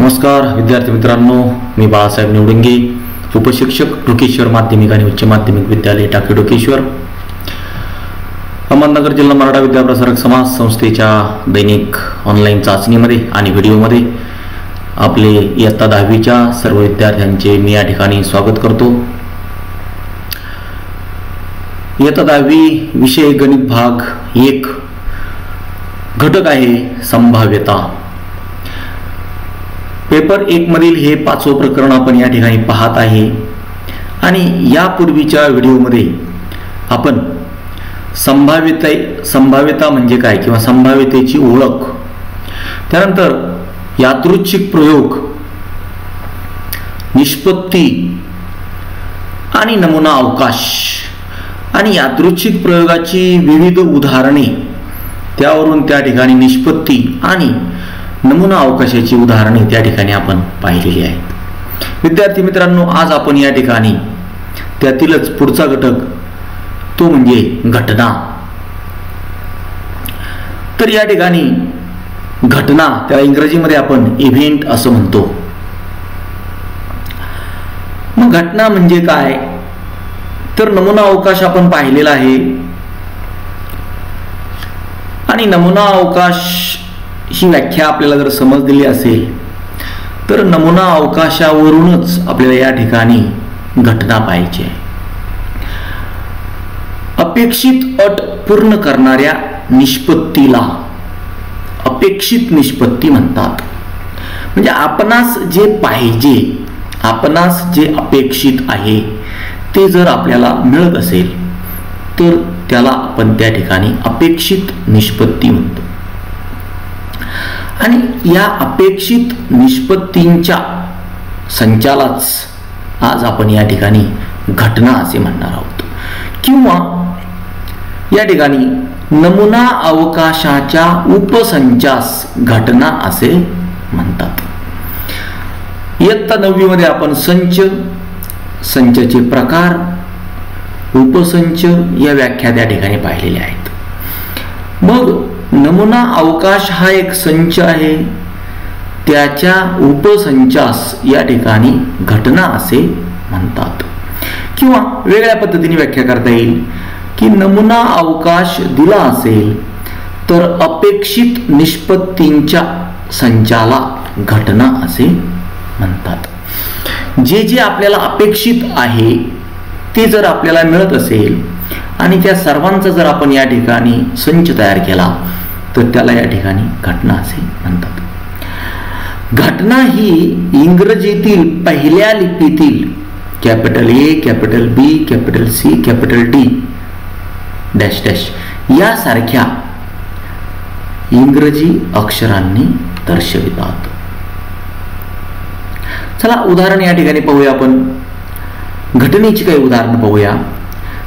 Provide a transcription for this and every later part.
नमस्कार विद्यार्थी मित्रांनो, मी बाळासाहेब निवडंगे, उपशिक्षक ढोकेश्वर माध्यमिक आणि उच्च माध्यमिक विद्यालय टाकी ढोकेश्वर, अहमदनगर जिल्हा मराठा विद्याप्रसारक समाज संस्थेच्या दैनिक ऑनलाईन चाचणीमध्ये आणि व्हिडिओमध्ये आपले इयत्ता 10वीच्या सर्व विद्यार्थ्यांचे मी या ठिकाणी स्वागत करतो। इयत्ता 10वी विषय गणित भाग 1 घटक आहे संभाव्यता। पेपर 1 मधील हे 5वं प्रकरण आपण या ठिकाणी पाहत आहे आणि यापूर्वीच्या व्हिडिओमध्ये आपण संभाव्यता म्हणजे काय किंवा संभाव्यतेची ओळख, त्यानंतर यादृच्छिक प्रयोग, निष्पत्ती आणि नमुना अवकाश आणि यादृच्छिक प्रयोगाची विविध उदाहरणे, त्यावरून त्या ठिकाणी निष्पत्ती आणि नमुना अवकाशाची उदाहरणे त्या ठिकाणी आपण पाहिलेली आहेत। विद्यार्थी मित्रांनो, आज आपण या ठिकाणी त्यातीलच पुढचा घटक तो म्हणजे घटना। तर या ठिकाणी घटना त्याला इंग्रजीमध्ये आपण इव्हेंट असं म्हणतो। मग घटना म्हणजे काय, तर नमुना अवकाश आपण पाहिलेला आहे आणि नमुना अवकाश ही व्याख्या आपल्याला जर समजलेली असेल तर नमुना अवकाशावरूनच आपल्याला या ठिकाणी घटना पाहिजे। अपेक्षित अट पूर्ण करणाऱ्या निष्पत्तीला अपेक्षित निष्पत्ती म्हणतात। म्हणजे आपणास जे पाहिजे, आपणास जे अपेक्षित आहे ते जर आपल्याला मिळत असेल तर त्याला आपण त्या ठिकाणी अपेक्षित निष्पत्ती म्हणतो। आणि या अपेक्षित निष्पत्तींच्या संचालाच आज आपण या ठिकाणी घटना असे म्हणणार आहोत, किंवा या ठिकाणी नमुना अवकाशाच्या उपसंचास घटना असे म्हणतात। इयत्ता 9वी मध्ये आपण संचचे प्रकार, उपसंच या व्याख्या त्या ठिकाणी पाहिलेल्या आहेत। मग नमुना अवकाश हा एक संच आहे, त्याच्या उपसंचास या ठिकाणी घटना असे म्हणतात। किंवा वेगळ्या पद्धतीने व्याख्या करता येईल की नमुना अवकाश दिला असेल तर अपेक्षित निष्पत्तींच्या संचाला घटना असे म्हणतात। जे जे आपल्याला अपेक्षित आहे ते जर आपल्याला मिळत असेल आणि त्या सर्वांचा जर आपण या ठिकाणी संच तयार केला तर त्याला या ठिकाणी घटना असे म्हणतात। घटना ही इंग्रजीतील पहिल्या लिपीतील capital A, capital B, capital C, capital D dash dash यासारख्या इंग्रजी अक्षरांनी दर्शवितात। चला उदाहरण या ठिकाणी पाहूया। आपण घटनेची काही उदाहरण पाहूया।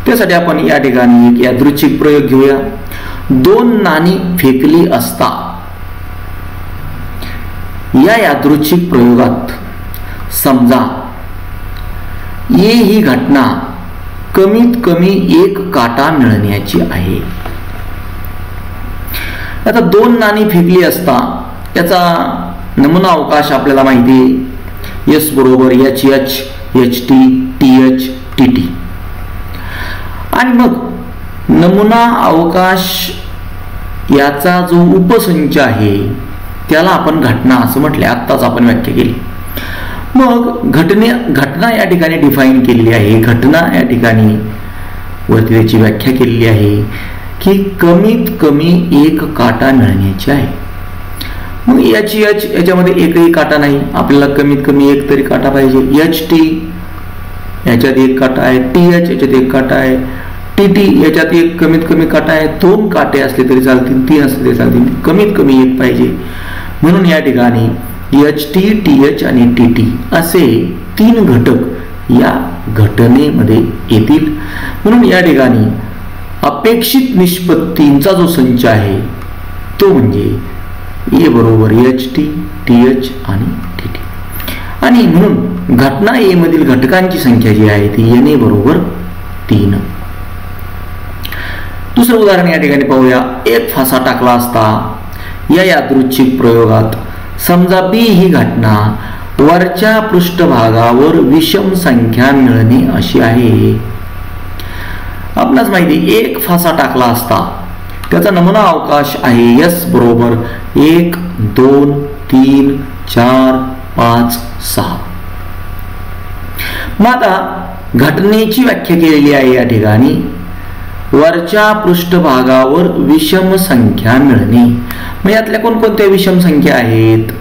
त्यासाठी आपण या ठिकाणी एक यादृच्छिक प्रयोग घेऊया। 2 नाणी फेकली असता या यादृच्छिक प्रयोगात समजा ए ही घटना कमीत कमी 1 काटा मिळण्याची आहे। आता 2 नाणी फेकली असता याचा नमुना अवकाश आपल्याला माहिती आहे, S बरोबर HH, HT, TH, TT। आणि मग नमुना अवकाश याचा जो उपसंच आहे त्याला आपण घटना असं म्हटले, आत्ताच आपण व्याख्या केली। मग घटना या ठिकाणी डिफाईन केलेली आहे। घटना या ठिकाणी वरती त्याची व्याख्या केलेली आहे की कमीत कमी 1 काटा मिळण्याची आहे। मग याच्यामध्ये एकही काटा नाही, आपल्याला कमीत कमी 1 तरी काटा पाहिजे। HT याच्यात 1 काटा आहे, TH याच्यात 1 काटा आहे, TT याच्यात एक कमीत कमी काटा आहे। 2 काटे असले तरी चालतील, 3 असले तरी चालतील, कमीत कमी 1 पाहिजे। म्हणून या ठिकाणी HT, TH आणि TT असे 3 घटक या घटनेमध्ये येतील। म्हणून या ठिकाणी अपेक्षित निष्पत्तींचा जो संच आहे तो म्हणजे A बरोबर HT, TH आणि TT। आणि म्हणून घटना A मधील घटकांची संख्या जी आहे ती NA बरोबर 3। दुसरं उदाहरण या ठिकाणी पाहूया। एक फासा टाकला असता या यादृच्छिक प्रयोगात समजा बी ही घटना वरच्या पृष्ठभागावर विषम संख्या मिळणे अशी आहे. आपणास माहिती एक फासा टाकला असता त्याचा नमुना अवकाश आहे S बरोबर 1 2 3 4 5 6. मग आता घटनेची व्याख्या केलेली आहे या ठिकाणी वरच्या पृष्ठभागावर विषम संख्या मिळणे. मग यातल्या कोणकोणत्या विषम संख्या आहेत?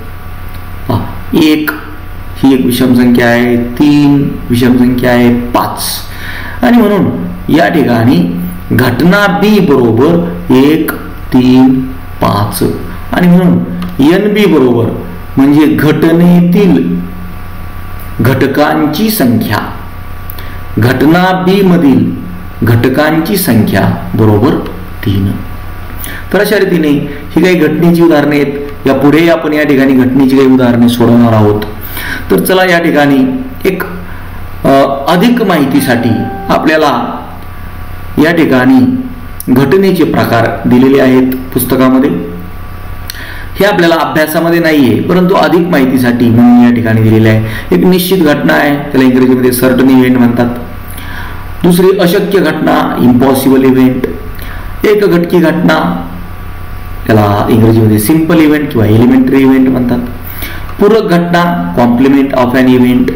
1 ही एक विषम संख्या आहे, 3 विषम संख्या आहे, 5. आणि म्हणून या ठिकाणी घटना बी बरोबर 1 3 5 आणि म्हणून NB बरोबर म्हणजे घटनेतील घटकांची संख्या, घटना बी मधील घटकांची संख्या बरोबर 3. तर अशा रीतीने ही काही घटनेची उदाहरणे आहेत. या पुढे आपण या ठिकाणी घटनेची काही उदाहरणे सोडवणार आहोत. तर चला या ठिकाणी एक अधिक माहितीसाठी आपल्याला या ठिकाणी घटनेचे प्रकार दिलेले आहेत पुस्तकामध्ये. हे आपल्याला अभ्यासामध्ये नाहीये परंतु अधिक माहितीसाठी म्हणून या ठिकाणी दिलेले आहे. एक निश्चित घटना आहे, त्याला इंग्रजीमध्ये सर्टन इव्हेंट म्हणतात. दुसरी अशक्य घटना, इम्पॉसिबल इव्हेंट. एक घटकी घटना, त्याला इंग्रजीमध्ये सिंपल इव्हेंट किंवा एलिमेंटरी इव्हेंट म्हणतात. पूरक घटना, कॉम्प्लिमेंट ऑफ एन इव्हेंट.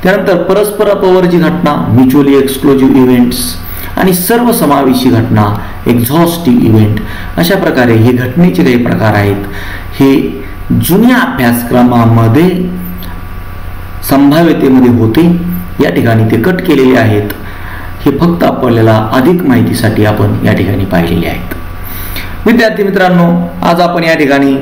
त्यानंतर परस्पर अपवर्जी घटना, म्युच्युअली एक्सक्लुझिव्ह इव्हेंट्स. आणि सर्वसमावेशी घटना, एक्झॉस्टिव्ह इव्हेंट. अशा प्रकारे हे घटनेचे काही प्रकार आहेत. हे जुन्या अभ्यासक्रमामध्ये संभाव्यतेमध्ये होते, या ठिकाणी ते कट केलेले आहेत. हे फक्त आपल्याला अधिक माहितीसाठी आपण या ठिकाणी पाहिलेले आहेत. विद्यार्थी मित्रांनो, आज आपण या ठिकाणी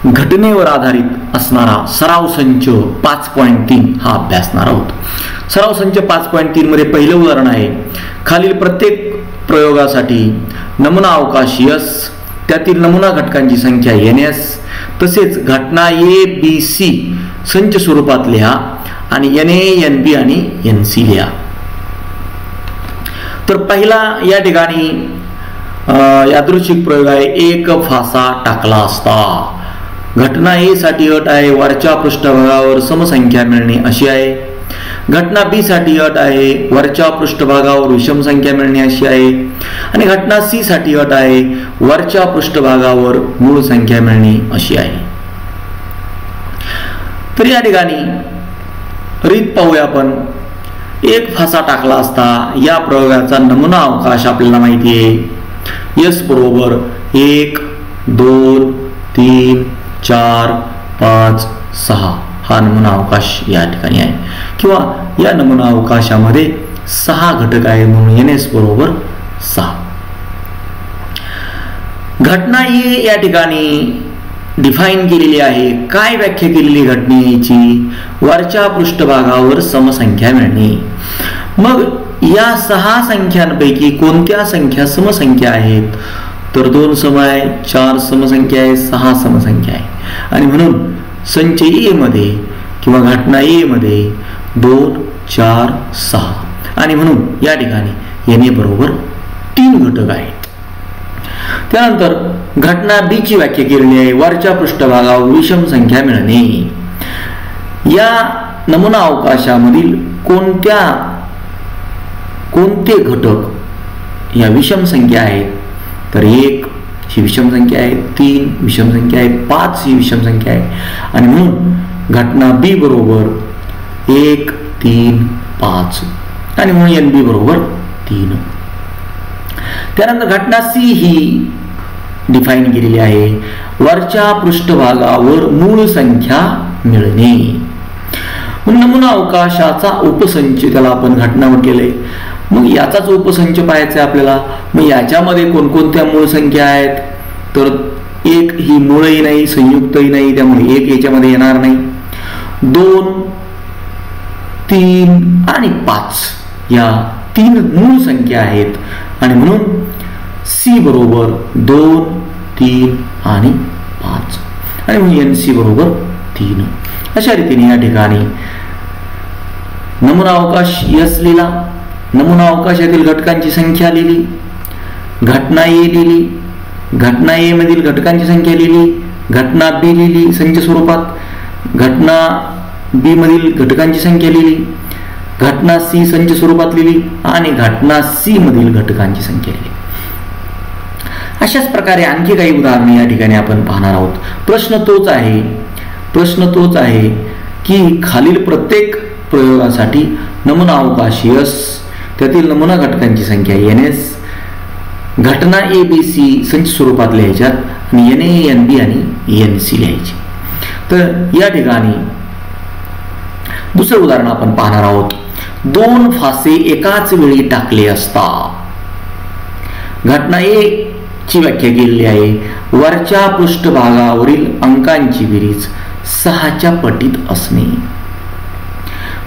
घटनेवर आधारित असणारा सराव संच 5.3 हा अभ्यासणार आहोत. सराव संच 5.3 मध्ये पहिलं उदाहरण आहे. खालील प्रत्येक प्रयोगासाठी नमुना अवकाश S, त्यातील नमुना घटकांची संख्या NS, तसेच घटना ABC संच स्वरूपात लिहा आणि NA, NB आणि NC लिहा. तर पहिला या ठिकाणी यादृच्छिक प्रयोग आहे. एक फासा टाकला असता. घटना A साठी अट आहे वरच्या पृष्ठभागावर समसंख्या मिळणे अशी आहे. घटना B साठी अट आहे वरच्या पृष्ठभागावर विषम संख्या मिळणे अशी आहे. आणि घटना C साठी अट आहे वरच्या पृष्ठभागावर मूळ संख्या मिळणे अशी आहे. तर या ठिकाणी रीत पाहूया आपण. एक फासा टाकला असता या प्रयोगाचा नमुना अवकाश आपल्याला माहिती आहे. S बरोबर 1 2 3 4 5 6 हा नमुना अवकाश या ठिकाणी आहे. किंवा या नमुना अवकाशामध्ये 6 घटक आहेत म्हणून NS बरोबर 6. घटना A या ठिकाणी डिफाईन केलेली आहे. काय व्याख्या केलेली घटनेची? वरच्या पृष्ठभागावर समसंख्या मिळणे. मग या 6 संख्यांपैकी कोणत्या संख्या समसंख्या आहेत? तर 2 सम आहे, 4 समसंख्या आहे, 6 समसंख्या आहे. आणि म्हणून संच A मध्ये किंवा घटना A मध्ये 2 4 6 आणि म्हणून या ठिकाणी NA बरोबर 3 घटक आहेत. त्यानंतर घटना B ची व्याख्या केलेली आहे. वरच्या पृष्ठभागावर विषम संख्या मिळणे. या नमुना अवकाशामधील कोणते घटक या विषम संख्या आहेत? तर 1 ही विषम संख्या आहे, 3 विषम संख्या आहे, 5 ही विषम संख्या आहे. आणि म्हणून घटना B बरोबर 1 3 5 आणि म्हणून NB बरोबर 3. त्यानंतर घटना C ही डिफाईन केलेली आहे. वरच्या पृष्ठभागावर मूळ संख्या मिळणे. नमुना अवकाशाचा उपसंच त्याला आपण घटना म्हटलेले. मग याचाच उपसंच पाहायचा आहे आपल्याला. मग याच्यामध्ये कोणकोणत्या मूळ संख्या आहेत? तर 1 ही मूळही नाही, संयुक्तही नाही, त्यामुळे 1 याच्यामध्ये येणार नाही. 2 3 आणि 5 या 3 मूळ संख्या आहेत आणि म्हणून C बरोबर 2 3 आणि 5 आणि म्हणून NC बरोबर 3. अशा रीतीने या ठिकाणी नमुना अवकाश S लिहिला, नमुना अवकाशातील घटकांची संख्या लिहिली, घटना A लिहिली, घटना A मधील घटकांची संख्या लिहिली घटना बी लिहिली संच स्वरूपात, घटना बी मधील घटकांची संख्या लिहिली, घटना सी संच स्वरूपात लिहिली आणि घटना सी मधील घटकांची संख्या लिहिली. अशाच प्रकारे आणखी काही उदाहरणे या ठिकाणी आपण पाहणार आहोत. प्रश्न तोच आहे की खालील प्रत्येक प्रयोगासाठी नमुना अवकाश S, त्यातील नमुना घटकांची संख्या NS, घटना ABC संच स्वरूपात लिहायच्यात आणि NA, NB आणि NC लिहायची. तर या ठिकाणी दुसरे उदाहरण आपण पाहणार आहोत. 2 फासे एकाच वेळी टाकले असता. घटना A ची व्याख्या केलेली आहे. वरच्या पृष्ठभागावरील अंकांची बेरीज 6च्या पटीत असणे.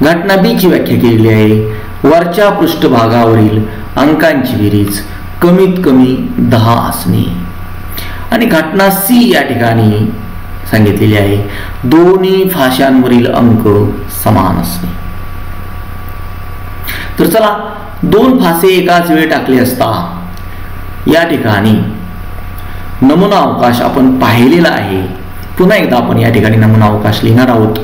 घटना B ची व्याख्या केलेली आहे. वरच्या पृष्ठभागावरील अंकांची बेरीज कमीत कमी 10 असणे. आणि घटना C या ठिकाणी सांगितलेली आहे. दोन्ही फाशांवरील अंक समान असणे. तर चला, 2 फासे एकाच वेळी टाकले असता या ठिकाणी नमुना अवकाश आपण पाहिलेला आहे. पुन्हा एकदा आपण या ठिकाणी नमुना अवकाश लिहिणार आहोत.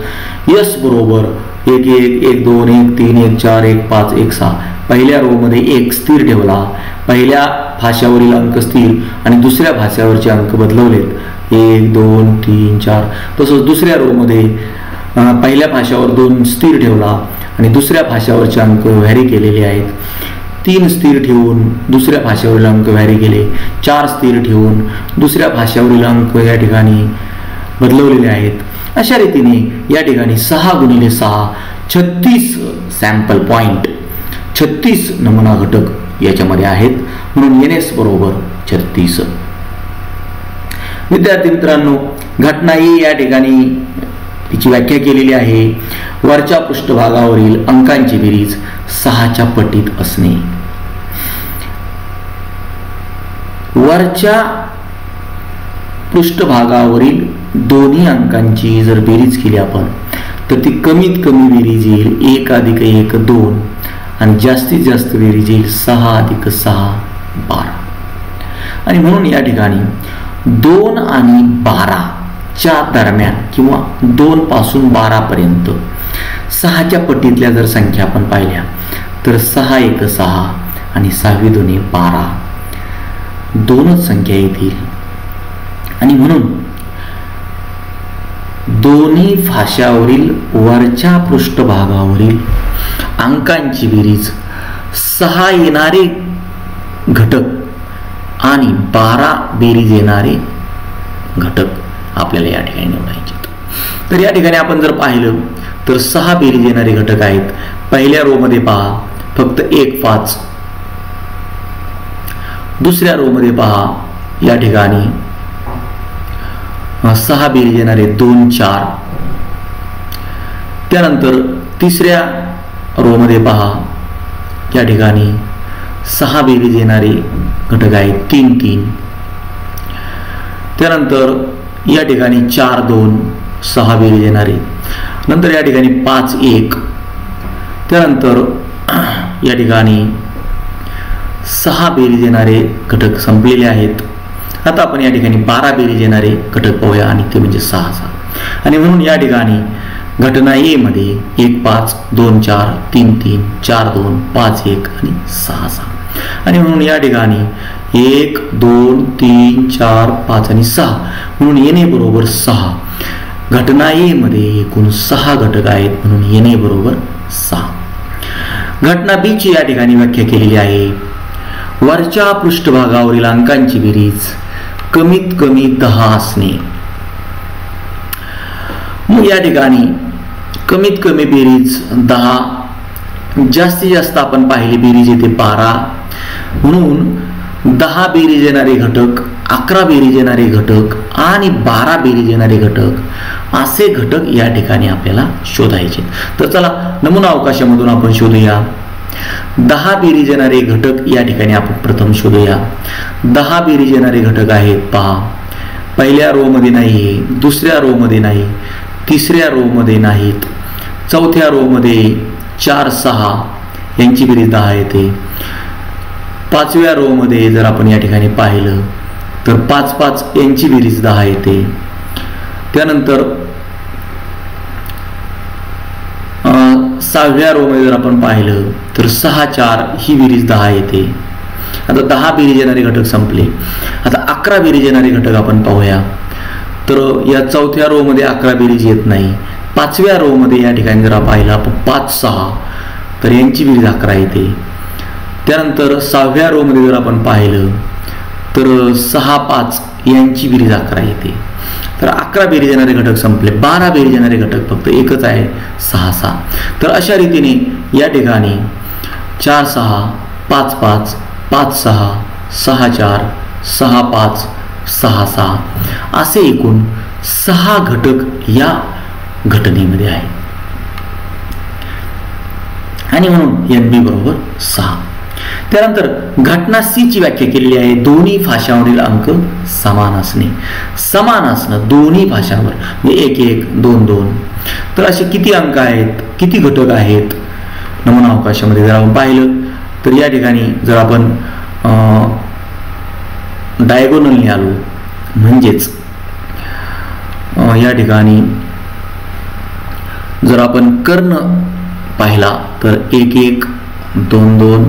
S बरोबर 1 1 1 2 1 3 1 4 1 5 1 6. पहिल्या रो मध्ये 1 स्थिर ठेवला, पहिल्या फाश्यावरील अंक स्थिर आणि दुसऱ्या फाश्यावरचे अंक बदलवलेत 1 2 3 4. तसंच दुसऱ्या रो मध्ये पहिल्या फाश्यावर 2 स्थिर ठेवला आणि दुसऱ्या फाश्यावरचे अंक व्हॅरी केलेले आहेत. 3 स्थिर ठेवून दुसऱ्या फाश्यावरील अंक व्हॅरी केले, 4 स्थिर ठेवून दुसऱ्या फाश्यावरील अंक या ठिकाणी बदलवलेले आहेत. अशा रीतीने या ठिकाणी 6 गुणिले 6 36 सॅम्पल पॉइंट, 36 नमुना घटक याच्यामध्ये आहेत. म्हणून NS बरोबर 36. विद्यार्थी मित्रांनो, घटना A या ठिकाणी तिची व्याख्या केलेली आहे. वरच्या पृष्ठभागावरील अंकांची बेरीज 6च्या पटीत असणे. वरच्या पृष्ठभागावरील दोन्ही अंकांची जर बेरीज केली आपण तर ती कमीत कमी बेरीज येईल 1 + 1 2 आणि जास्तीत जास्त बेरीज येईल 6 + 6 12. आणि म्हणून या ठिकाणी 2 आणि 12 च्या दरम्यान किंवा 2 पासून 12 पर्यंत 6च्या पटीतल्या जर संख्या आपण पाहिल्या तर 6 × 1 6 आणि 6 × 2 12 दोनच संख्या येतील. आणि म्हणून दोन्ही फाश्यावरील वरच्या पृष्ठभागावरील अंकांची बेरीज 6 येणारे घटक आणि 12 बेरीज येणारे घटक आपल्याला या ठिकाणी निवडायचे. तर या ठिकाणी आपण जर पाहिलं तर 6 बेरीज येणारे घटक आहेत. पहिल्या रो मध्ये पहा फक्त 1 5, दुसऱ्या रो मध्ये पहा या ठिकाणी 6 बेरीज येणारे 2 4. त्यानंतर तिसऱ्या रो मध्ये पहा या ठिकाणी 6 बेरीज येणारे घटक आहेत 3 3. त्यानंतर या ठिकाणी 4 2 6 बेरीज येणारे. नंतर या ठिकाणी 5 1. त्यानंतर या ठिकाणी 6 बेरीज येणारे घटक संपलेले आहेत. आता आपण या ठिकाणी 12 बेरीज येणारे घटक पाहूया आणि ते म्हणजे 6 6. आणि म्हणून या ठिकाणी घटना A मध्ये 1 5 2 4 3 3 4 2 5 1 आणि 6 6. आणि म्हणून या ठिकाणी 1 2 3 4 5 आणि 6 म्हणून NA बरोबर 6. घटना A मध्ये एकूण 6 घटक आहेत म्हणून NA बरोबर 6. घटना B ची या ठिकाणी व्याख्या केलेली आहे. वरच्या पृष्ठभागावरील अंकांची बेरीज कमीत कमी 10 असणे. मग या ठिकाणी कमीत कमी बेरीज 10, जास्तीत जास्त आपण पाहिली बेरीज येते 12. म्हणून 10 बेरीज येणारे घटक, 11 बेरीज येणारे घटक आणि 12 बेरीज येणारे घटक असे घटक या ठिकाणी आपल्याला शोधायचे. तर चला नमुना अवकाशामधून आपण शोधूया. 10 बेरीज येणारे घटक या ठिकाणी आपण प्रथम शोधूया. 10 बेरीज येणारे घटक आहेत पहा. पहिल्या रो मध्ये नाही, दुसऱ्या रो मध्ये नाही, तिसऱ्या रो मध्ये नाहीत, चौथ्या रो मध्ये 4 6 यांची बेरीज 10 येते. 5व्या रो मध्ये जर आपण या ठिकाणी पाहिलं तर 5 5 यांची बेरीज 10 येते. त्यानंतर 6व्या रो मध्ये जर आपण पाहिलं तर 6 4 ही बेरीज 10 येते. आता 10 बेरीज येणारे घटक संपले. आता 11 बेरीज येणारे घटक आपण पाहूया. तर या 4थ्या रो मध्ये 11 बेरीज येत नाही. 5व्या रो मध्ये या ठिकाणी जर पाहिला 5 6 तर यांची बेरीज 11 येते. त्यानंतर 6व्या रो मध्ये जर आपण पाहिलं तर 6 5 यांची बेरीज 11 येते. तर 11 बेरीज येणारे घटक संपले. 12 बेरीज येणारे घटक फक्त एकच आहे 6 6. तर अशा रीतीने या ठिकाणी 4 6 5 5 5 6 6 4 6 5 6 6 असे एकूण 6 घटक या घटनेमध्ये आहेत. आणि म्हणून NB बरोबर 6. त्यानंतर घटना C ची व्याख्या केलेली आहे. दोन्ही फाशावरील अंक समान असणे. समान असणं दोन्ही फाशांवर म्हणजे 1 1 2 2. तर असे किती अंक आहेत, किती घटक आहेत नमुना अवकाशामध्ये जर आपण पाहिलं तर या ठिकाणी जर आपण डायगोनलने आलो म्हणजेच या ठिकाणी जर आपण कर्ण पाहिला तर 1 1 2 2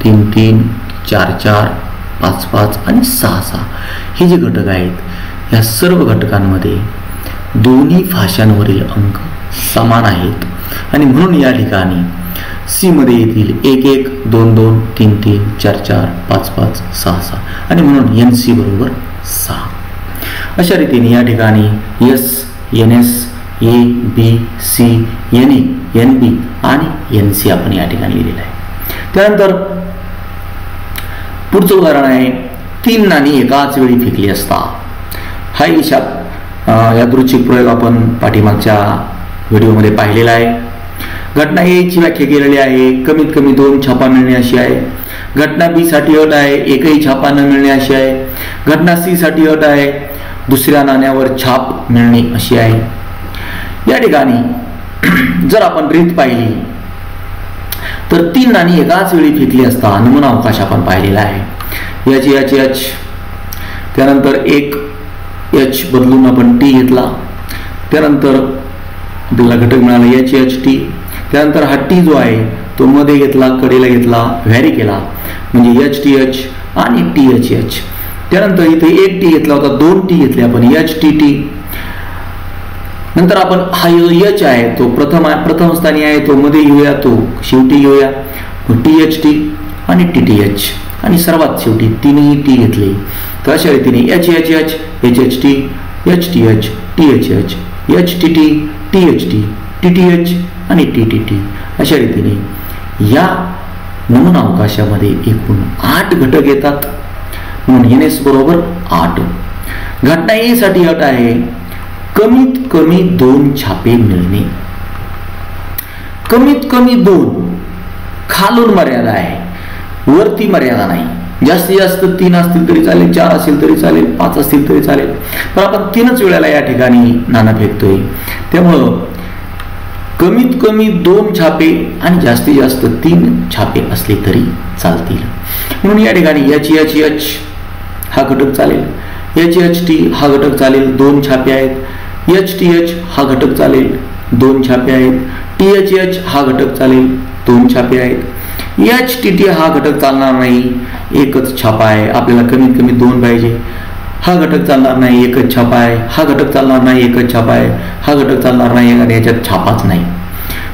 3 3 4 4 5 5 आणि 6 6 हे जे घटक आहेत या सर्व घटकांमध्ये दोन्ही फाशांवरील अंक समान आहेत. आणि म्हणून या ठिकाणी C मध्ये येतील 1 1 2 2 3 3 4 4 5 5 6 6 आणि म्हणून NC बरोबर 6. अशा रीतीने या ठिकाणी S NS A B C NA NB आणि NC आपण या ठिकाणी लिहिलेलं आहे. त्यानंतर पुढचं उदाहरण आहे 3 नाणी एकाच वेळी फेकली असता. हा यादृच्छिक प्रयोग आपण पाठीमागच्या व्हिडिओमध्ये पाहिलेला आहे. घटना A ची व्याख्या केलेली आहे. कमीत कमी 2 छापा मिळणे अशी आहे. घटना B साठी अट आहे एकही छापा न मिळणे अशी आहे. घटना C साठी अट आहे दुसऱ्या नाण्यावर छाप मिळणे अशी आहे. या ठिकाणी जर आपण रीत पाहिली तर 3 नाणी एकाच वेळी फेकली असता नमुना अवकाश आपण पाहिलेला आहे. याची H त्यानंतर एक H बदलून आपण T घेतला. त्यानंतर आपल्याला घटक मिळाला HT. त्यानंतर हा T जो आहे तो मध्ये घेतला कडेला घेतला व्हॅरी केला म्हणजे HTH आणि THH. त्यानंतर इथे एक T घेतला होता 2 T घेतले आपण HTT. नंतर आपण हा जो H आहे तो प्रथम स्थानी आहे तो मध्ये घेऊया तो शेवटी घेऊया THT आणि TTH आणि सर्वात शेवटी तिन्ही T घेतले. तर अशा रीतीने HHH HHT HTH THH HTT THT TTH आणि TTT अशा रीतीने या नमुना अवकाशामध्ये एकूण 8 घटक येतात. म्हणून NS बरोबर 8. घटना A साठी अट आहे कमीत कमी 2 छापे मिळणे. कमीत कमी 2 खालून मर्यादा आहे वरती मर्यादा नाही. जास्तीत जास्त 3 असतील तरी चालेल 4 असेल तरी चालेल 5 असतील तरी चालेल. पण आपण 3च वेळेला या ठिकाणी नाणं फेकतोय त्यामुळं कमीत कमी 2 छापे आणि जास्तीत जास्त 3 छापे असले तरी चालतील. म्हणून या ठिकाणी HH हा घटक चालेल HHT हा घटक चालेल 2 छापे आहेत. HTH हा घटक चालेल 2 छापे आहेत. THH हा घटक चालेल 2 छापे आहेत. HTT हा घटक चालणार नाही एकच छापा आहे आपल्याला कमीत कमी 2 पाहिजे. हा घटक चालणार नाही एकच छापा आहे. हा घटक चालणार नाही एकच छापा आहे. हा घटक चालणार नाही आणि याच्यात छापाच नाही.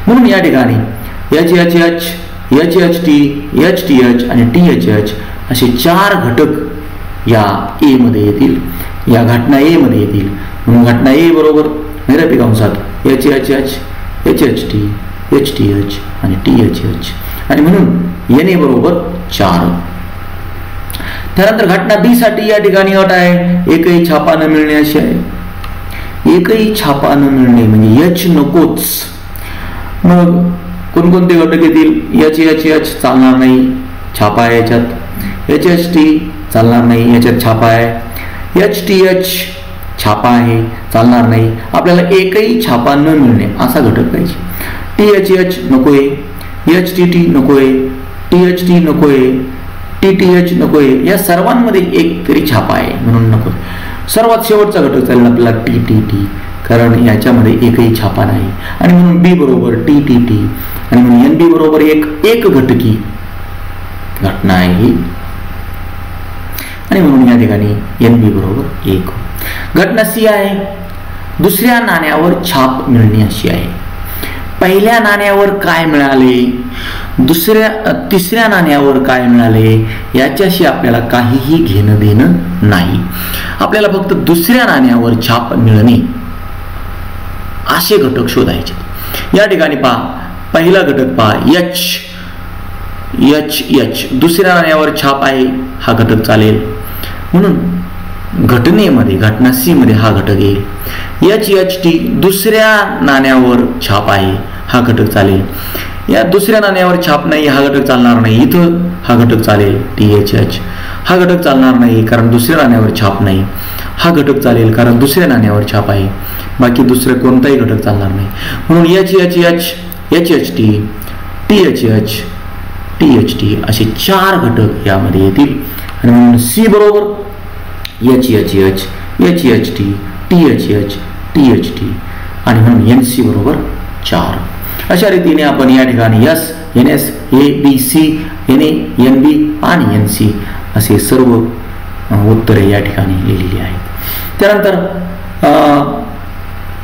म्हणून या ठिकाणी HHH HHT HTH आणि THH असे 4 घटक या A मध्ये येतील या घटना A मध्ये येतील. म्हणून घटना A बरोबर निरपेक्ष कंसात HHH HHT HTH आणि THH आणि म्हणून NA बरोबर 4. त्यानंतर घटना B साठी या ठिकाणी अट आहे एकही छापा न मिळणे अशी आहे. एकही छापा न मिळणे म्हणजे H नकोच. मग कोणकोणते घटक येतील HH चालणार नाही छापा आहे याच्यात. HHT चालणार नाही याच्यात छापा आहे. HTH छापा आहे चालणार नाही आपल्याला एकही छापा न मिळणे असा घटक पाहिजे. THH नकोय HTT नकोय THT नकोय TTH नकोय या सर्वांमध्ये एक तरी छापा आहे म्हणून नको. सर्वात शेवटचा घटक चालेल आपल्याला टी टी टी, कारण याच्यामध्ये एकही छापा नाही आणि म्हणून बी बरोबर टी टी टी आणि म्हणून एन बी बरोबर एक घटकी घटना आहे ही आणि म्हणून या ठिकाणी एन बी बरोबर 1. घटना सी आहे, दुसऱ्या नाण्यावर छाप मिळणे अशी आहे. पहिल्या नाण्यावर काय मिळाले, तिसऱ्या नाण्यावर काय मिळाले याच्याशी आपल्याला काहीही घेणं देणं नाही. आपल्याला फक्त दुसऱ्या नाण्यावर छाप मिळणे असे घटक शोधायचे. या ठिकाणी पहा, पहिला घटक पहा एच एच एच, दुसऱ्या नाण्यावर छाप आहे हा घटक चालेल, म्हणून घटनेमध्ये घटना सी मध्ये हा घटक येईल. एच एच टी, दुसऱ्या नाण्यावर छाप आहे हा घटक चालेल. या दुसऱ्या नाण्यावर छाप नाही हा घटक चालणार नाही, इथं हा घटक चालेल. टी एच एच हा घटक चालणार नाही कारण दुसऱ्या नाण्यावर छाप नाही, हा घटक चालेल कारण दुसऱ्या नाण्यावर छाप आहे, बाकी दुसरं कोणताही घटक चालणार नाही. म्हणून H H H H H T T H H T H T असे 4 घटक यामध्ये येतील आणि म्हणून सी बरोबर H H H H H T T H H T H T आणि म्हणून एन सी बरोबर 4. अशा रीतीने आपण या ठिकाणी S N S A B C N A N B आणि एन सी असे सर्व उत्तरे या ठिकाणी लिहिलेली आहेत. त्यानंतर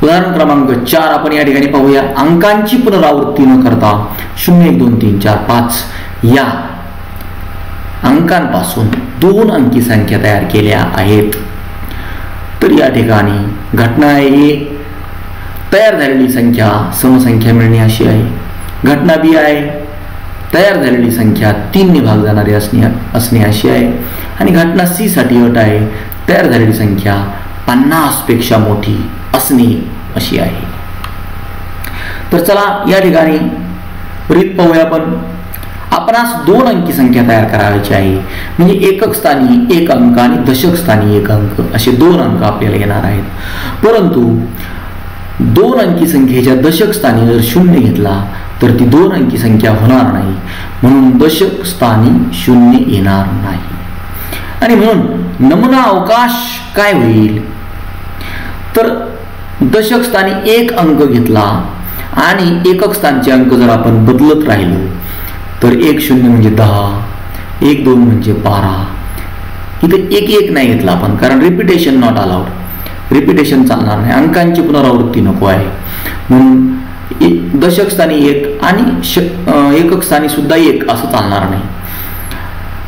उदाहरण क्रमांक 4 आपण या ठिकाणी पाहूया. अंकांची पुनरावृत्ती न करता 0 1 2 3 4 5 या अंकांपासून 2 अंकी संख्या तयार केल्या आहेत. तर या ठिकाणी घटना आहे तयार झालेली संख्या समसंख्या मिळणे अशी आहे. घटना बी आहे तयार झालेली संख्या 3 ने भाग जाणारी असणे अशी आहे आणि घटना सी साठी अट आहे तयार झालेली संख्या 50 पेक्षा मोठी असणे अशी आहे. तर चला या ठिकाणी रीत पाहूया. आपणास 2 अंकी संख्या तयार करायची आहे, म्हणजे एकक स्थानी 1 अंक आणि दशक स्थानी 1 अंक असे 2 अंक आपल्याला येणार आहेत. परंतु 2 अंकी संख्येच्या दशक स्थानी जर 0 घेतला तर ती 2 अंकी संख्या होणार नाही, म्हणून दशक स्थानी 0 येणार नाही. आणि म्हणून नमुना अवकाश काय होईल, तर दशक स्थानी 1 अंक घेतला आणि एकक स्थानचे अंक जर आपण बदलत राहिलो तर 1 0 म्हणजे 10, 1 2 म्हणजे 12. इथे 1 1 नाही घेतला आपण कारण रिपिटेशन नॉट अलाउड, रिपिटेशन चालणार नाही, अंकांची पुनरावृत्ती नको आहे. म्हणून दशक स्थानी 1 आणि एकक स्थानी सुद्धा 1 असं चालणार नाही.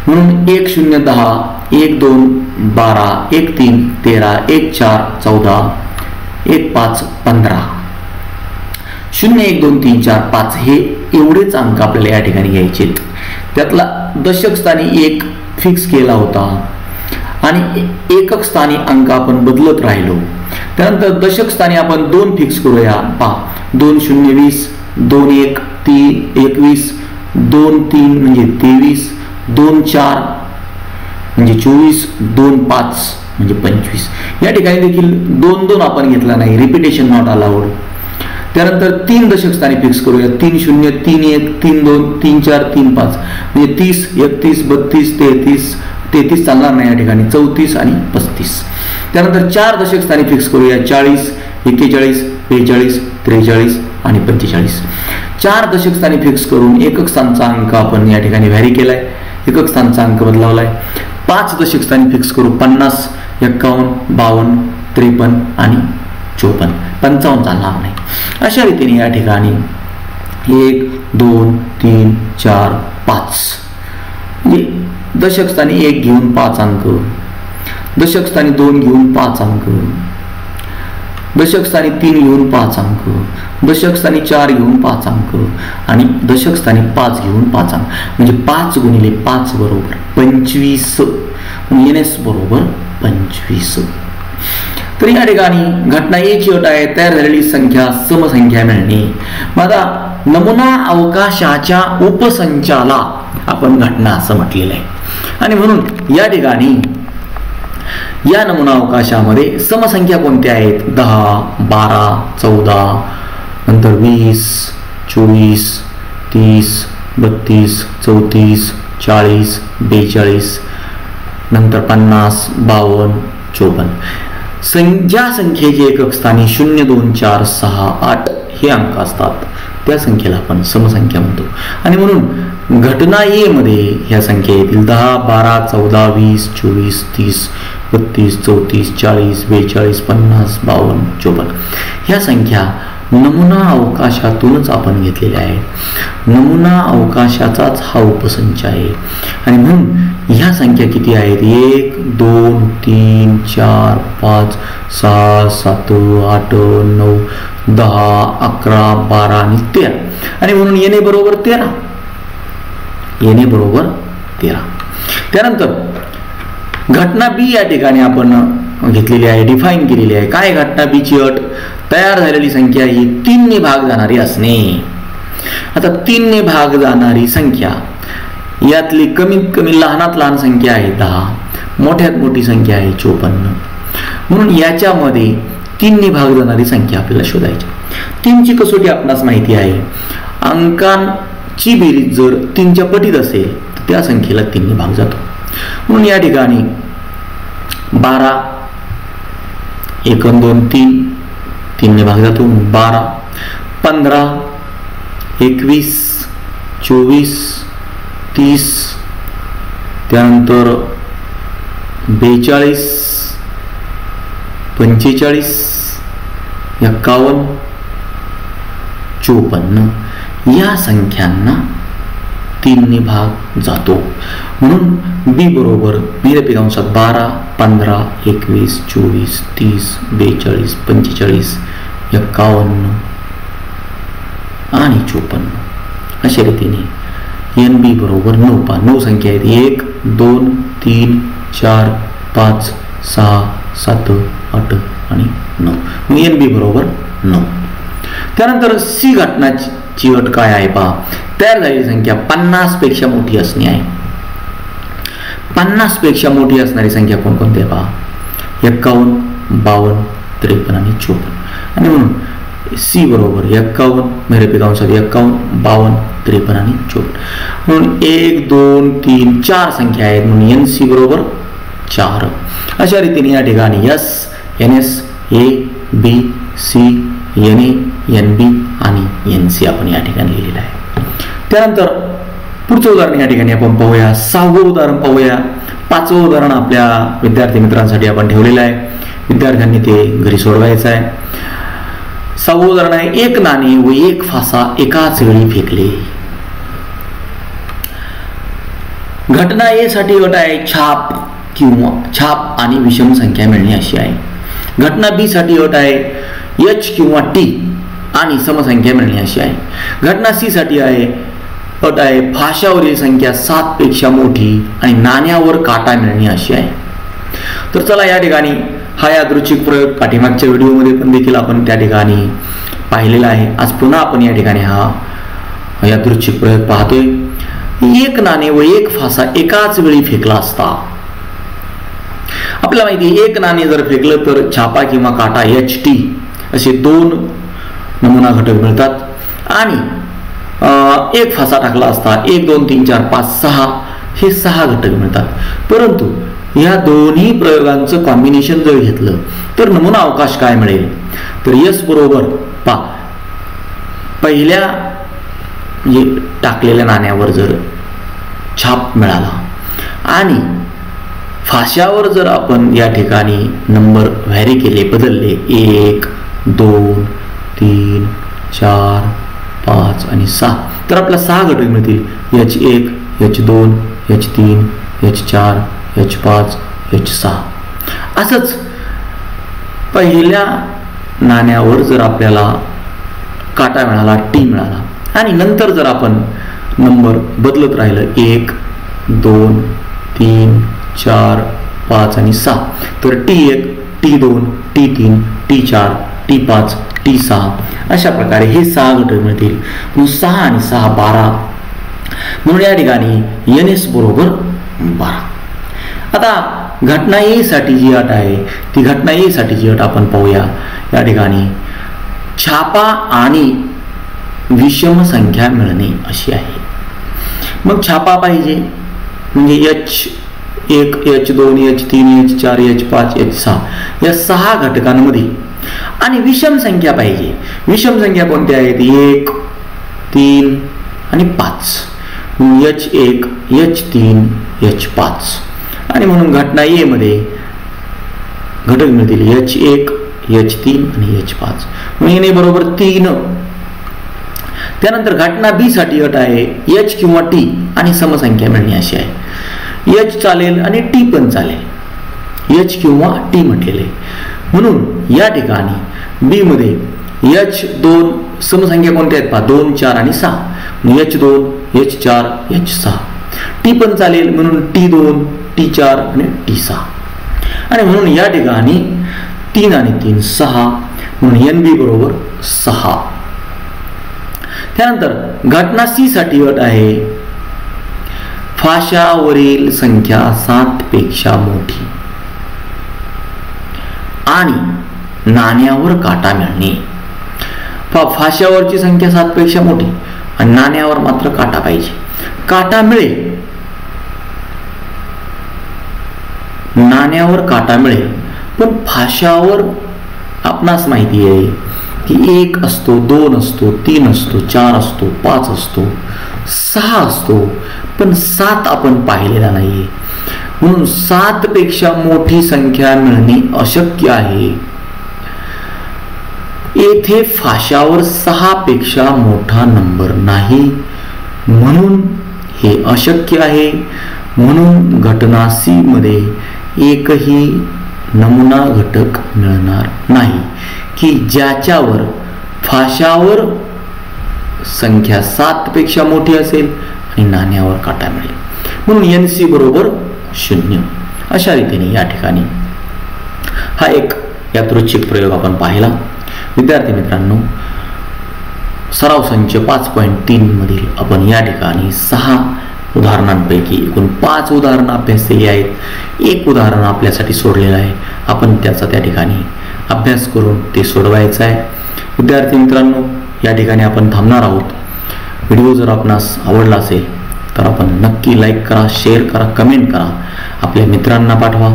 म्हणून 1 0 10, 1 2 12, 1 3 13, 1 4 14, 1 5 15, 0 1 2 3 4 5 हे एवढेच अंक आपल्याला या ठिकाणी घ्यायचे. त्यातला दशक स्थानी 1 फिक्स केला होता आणि एकक स्थानी अंक आपण बदलत राहिलो. त्यानंतर दशक स्थानी आपण 2 फिक्स करूया. पहा 2 0 20, 2 1 3 21, 2 3 म्हणजे 23, 2 4 म्हणजे 24, 2 5 म्हणजे 25. या ठिकाणी देखील 2 2 आपण घेतला नाही, रिपिटेशन नॉट अलाउड. त्यानंतर 3 दशक स्थानी फिक्स करूया. 3 0 3 1 3 2 3 4 3 5 म्हणजे 30 31 32 33 चालणार नाही या ठिकाणी, 34 आणि 35. त्यानंतर 4 दशक स्थानी फिक्स करूया. 40 41 42 43 आणि 45. 4 दशक स्थानी फिक्स करून एकक स्थानचा अंक आपण या ठिकाणी व्हॅरी केलाय, एकक स्थानचा अंक बदलावलाय. 5 दशक स्थानी फिक्स करू. 50 51 52 53 आणि 54 55 चालणार नाही. अशा रीतीने या ठिकाणी 1 2 3 4 5 म्हणजे दशक स्थानी 1 घेऊन 5 अंक, दशक स्थानी 2 घेऊन 5 अंक, दशक स्थानी 3 घेऊन 5 अंक, दशक स्थानी 4 घेऊन 5 अंक आणि दशक स्थानी 5 घेऊन 5 अंक म्हणजे 5 गुणिले 5 बरोबर 25. एनएस बरोबर 25. तर या ठिकाणी घटना ए ची अट आहे तयार झालेली संख्या समसंख्या मिळणे. मग आता नमुना अवकाशाच्या उपसंचाला आपण घटना असं म्हटलेलं आहे आणि म्हणून या ठिकाणी या नमुना अवकाशामध्ये समसंख्या कोणत्या आहेत, 10 12 14 नंतर 20 24 30 32 34 40 42 नंतर 50 52 54 ज्या संख्येचे एकक स्थानी 0, 2, 4, 6, 8 हे अंक असतात त्या संख्येला आपण समसंख्या म्हणतो. आणि म्हणून घटना ए मध्ये ह्या संख्या येतील 10, 12, 14, 20, 24, 30, 32, 34, 40, 42, 50, 52, 54 ह्या संख्या नमुना अवकाशातूनच आपण घेतलेल्या आहेत. नमुना अवकाशाचाच हा उपसंच आहे. आणि म्हणून ह्या संख्या किती आहेत? 1, 2, 3, 4, 5, 6, 7, 8, 9, 10, 11, 12 आणि 13. आणि म्हणून येणे बरोबर 13. येणे बरोबर 13. त्यानंतर घटना बी या ठिकाणी आपण घेतलेली आहे, डिफाईन केलेली आहे. काय घटना बी ची अट? तयार झालेली संख्या ही 3 ने भाग जाणारी असणे. आता 3 ने भाग जाणारी संख्या यातली कमीत कमी लहानात लहान संख्या आहे 10, मोठ्यात मोठी संख्या आहे 54. म्हणून याच्यामध्ये 3 ने भाग जाणारी संख्या आपल्याला शोधायची. 3 ची कसोटी आपणास माहिती आहे. अंकांची बेरीज जर 3 च्या पटीत असेल तर त्या संख्येला 3 ने भाग जातो. म्हणून या ठिकाणी 12, 1, 2, 3 3 ने भाग जातो. 12, 15, 21, 24, 30, त्यानंतर 42, 45, 51, 54 या संख्यांना 3 ने भाग जातो. म्हणून बी बरोबर 12, 15, 21, 24, 30, 42, 45, 51 आणि 54 अशा रीतीने एन बी बरोबर 9. 9 संख्या आहेत. 1, 2, 3, 4, 5, 6, 7, 8 आणि 9. एन बी बरोबर 9. त्यानंतर सी घटनाची अट काय आहे पहा. तयार झालेली संख्या 50 पेक्षा मोठी असणे आहे. 50 पेक्षा मोठी असणारी संख्या कोणकोणती आहे पहा. 51, 52, 53 आणि 54. आणि म्हणून सी बरोबर 51, 51, 52, 53 आणि 54. म्हणून 1, 2, 3, 4 संख्या आहेत. म्हणून एन सी बरोबर 4. अशा रीतीने या ठिकाणी S, N S, A, B, C, N A, N B आणि एन सी आपण या ठिकाणी लिहिलेलं आहे. त्यानंतर पुढचं उदाहरण या ठिकाणी आपण पाहूया. 6वं उदाहरण पाहूया. 5वं उदाहरण आपल्या विद्यार्थी मित्रांसाठी आपण ठेवलेलं आहे. विद्यार्थ्यांनी ते घरी सोडवायचं आहे. 6वं उदाहरण आहे. 1 नाणे व 1 फासा एकाच वेळी फेकले. घटना ए साठी अट आहे छाप आणि विषम संख्या मिळणे अशी आहे. घटना बी साठी अट आहे एच किंवा टी आणि समसंख्या मिळणे अशी आहे. घटना सी साठी अट आहे फाशावरील संख्या 7 पेक्षा मोठी आणि नाण्यावर काटा मिळणे अशी आहे. तर चला या ठिकाणी हा यादृच्छिक प्रयोग पाठीमागच्या व्हिडिओमध्ये पण देखील आपण त्या ठिकाणी पाहिलेला आहे. आज पुन्हा आपण या ठिकाणी हा यादृच्छिक प्रयोग पाहतोय. 1 नाणे व 1 फासा एकाच वेळी फेकला असता. आपल्याला माहिती 1 नाणे जर फेकलं तर छापा किंवा काटा एच टी असे 2 नमुना घटक मिळतात आणि 1 फासा टाकला असता 1, 2, 3, 4, 5, 6 हे 6 घटक मिळतात. परंतु या दोन्ही प्रयोगांचं कॉम्बिनेशन जर घेतलं तर नमुना अवकाश काय मिळेल. तर यस बरोबर पहिल्या टाकलेल्या नाण्यावर जर छाप मिळाला आणि फाशावर जर आपण या ठिकाणी नंबर व्हॅरी केले, बदलले 1, 2, 3, 4, 5 आणि 6 तर आपल्याला 6 घटक मिळतील. H1, H2, H3, H4, H5, H6. असंच पहिल्या नाण्यावर जर आपल्याला काटा मिळाला, टी मिळाला आणि नंतर जर आपण नंबर बदलत राहिलं 1, 2, 3, 4, 5 आणि 6 तर T1, T2, T3, T4, T5, T6 अशा प्रकारे हे 6 घटक मिळतील. म्हणून 6 आणि 6 12. म्हणून या ठिकाणी एन एस बरोबर 12. आता घटना ए साठी जी अट आहे ती घटना ए साठीची अट आपण पाहूया. या ठिकाणी छापा आणि विषम संख्या मिळणे अशी आहे. मग छापा पाहिजे म्हणजे H H1, H2, H3, H4, H5, H6 या 6 घटकांमध्ये आणि विषम संख्या पाहिजे. विषम संख्या कोणत्या आहेत? 1, 3 आणि 5. H1, H3, H5 आणि म्हणून घटना A मध्ये घटक मिळतील H1, H3 आणि H5 म्हणून बरोबर 3. त्यानंतर घटना B साठी अट आहे H किंवा T आणि समसंख्या मिळणे अशी आहे. H चालेल आणि T पण चालेल, H किंवा T म्हटलेले. म्हणून या ठिकाणी B मध्ये H2 समसंख्या कोणत्या आहेत पहा? 2, 4 आणि 6. H2, H4, H6. T पण चालेल म्हणून T2, T4 आणि T6 आणि म्हणून या ठिकाणी 3 आणि 3 6 म्हणून NB बरोबर 6. त्यानंतर घटना C साठी अट आहे फाशावरील संख्या 7 पेक्षा मोठी आणि नाण्यावर काटा मिळणे. फाशावरची संख्या 7 पेक्षा मोठी आणि नाण्यावर मात्र काटा पाहिजे. काटा मिळेल, नाण्यावर काटा मिळेल, पण फाशावर आपणास माहिती आहे की 1 असतो, 2 असतो, 3 असतो, 4 असतो, 5 असतो, 6 असतो, पण 7 आपण पाहिलेला नाहीये. म्हणून 7 पेक्षा मोठी संख्या मिळणे अशक्य आहे. येथे फाशावर 6 पेक्षा मोठा नंबर नाही म्हणून हे अशक्य आहे. म्हणून घटना C मध्ये एकही नमुना घटक मिळणार नाही की ज्याच्यावर फाशावर संख्या 7 पेक्षा मोठी असेल आणि नाण्यावर काटा मिळेल. म्हणून NC बरोबर 0. अशा रीतीने या ठिकाणी हा एक यादृच्छिक प्रयोग आपण पाहिला. विद्यार्थी मित्रांनो, सराव संच 5.3 मधील आपण या ठिकाणी 6 उदाहरणांपैकी एकूण 5 उदाहरणं अभ्यासलेली आहेत. एक उदाहरण आपल्यासाठी सोडलेलं आहे, आपण त्याचा त्या ठिकाणी अभ्यास करून ते सोडवायचं आहे. विद्यार्थी मित्रांनो, या ठिकाणी आपण थांबणार आहोत. व्हिडिओ जर आपणास आवडला असेल तर आपण नक्की लाईक करा, शेअर करा, कमेंट करा, आपल्या मित्रांना पाठवा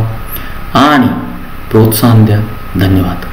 आणि प्रोत्साहन द्या. धन्यवाद.